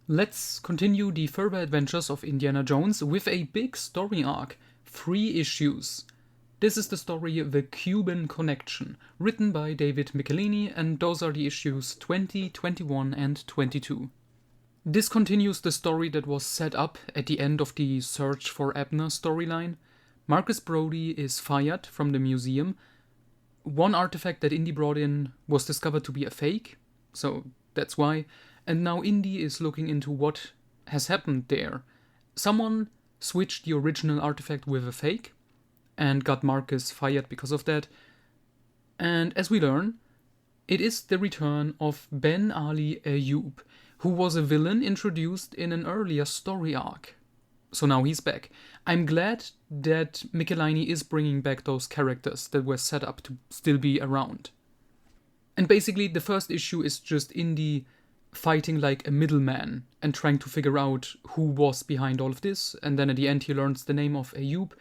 Let's continue the further adventures of Indiana Jones with a big story arc, 3 issues. This is the story The Cuban Connection, written by David Michelinie, and those are the issues 20, 21, and 22. This continues the story that was set up at the end of the Search for Abner storyline. Marcus Brody is fired from the museum. One artifact that Indy brought in was discovered to be a fake, so that's why. And now Indy is looking into what has happened there. Someone switched the original artifact with a fake and got Marcus fired because of that. And as we learn, it is the return of Ben Ali Ayoub, who was a villain introduced in an earlier story arc. So now he's back. I'm glad that Michelinie is bringing back those characters that were set up to still be around. And basically the first issue is just Indy fighting like a middleman and trying to figure out who was behind all of this, and then at the end he learns the name of Ayoub.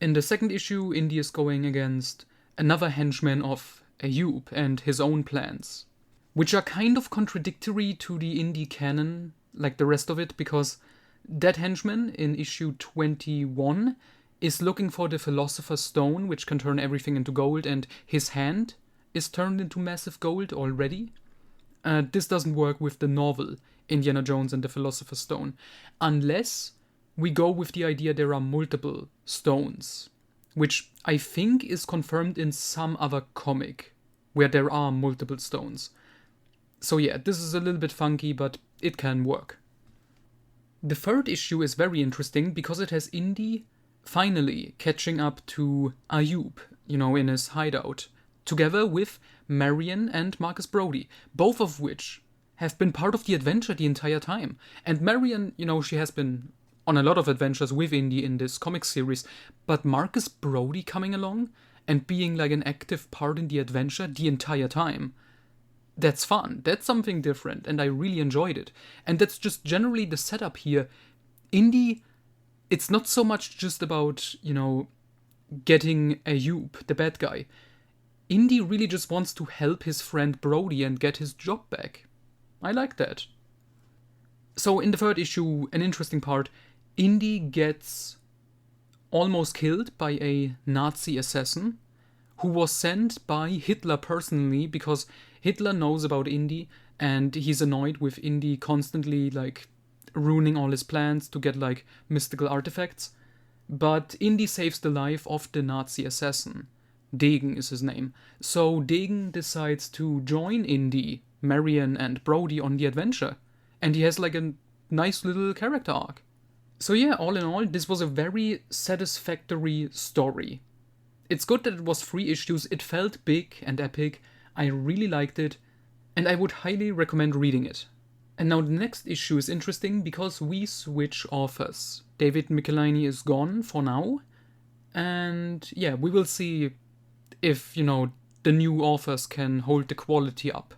In the second issue, Indy is going against another henchman of Ayoub and his own plans, which are kind of contradictory to the Indy canon, like the rest of it, because that henchman in issue 21 is looking for the Philosopher's Stone, which can turn everything into gold, and his hand is turned into massive gold already. This doesn't work with the novel Indiana Jones and the Philosopher's Stone, unless we go with the idea there are multiple stones, which I think is confirmed in some other comic where there are multiple stones. So yeah, this is a little bit funky, but it can work. The third issue is very interesting because it has Indy finally catching up to Ayoub, in his hideout, together with Marion and Marcus Brody, both of which have been part of the adventure the entire time. And Marion, she has been on a lot of adventures with Indy in this comic series, but Marcus Brody coming along and being like an active part in the adventure the entire time, that's fun. That's something different, and I really enjoyed it. And that's just generally the setup here. Indy, it's not so much just about, getting Ayoub, the bad guy. Indy really just wants to help his friend Brody and get his job back. I like that. So in the third issue, an interesting part, Indy gets almost killed by a Nazi assassin who was sent by Hitler personally because Hitler knows about Indy and he's annoyed with Indy constantly ruining all his plans to get mystical artifacts. But Indy saves the life of the Nazi assassin. Degen is his name. So Degen decides to join Indy, Marion, and Brody on the adventure. And he has a nice little character arc. So yeah, all in all, this was a very satisfactory story. It's good that it was 3 issues, it felt big and epic, I really liked it, and I would highly recommend reading it. And now the next issue is interesting because we switch authors. David Michelinie is gone for now, and yeah, we will see if, the new authors can hold the quality up.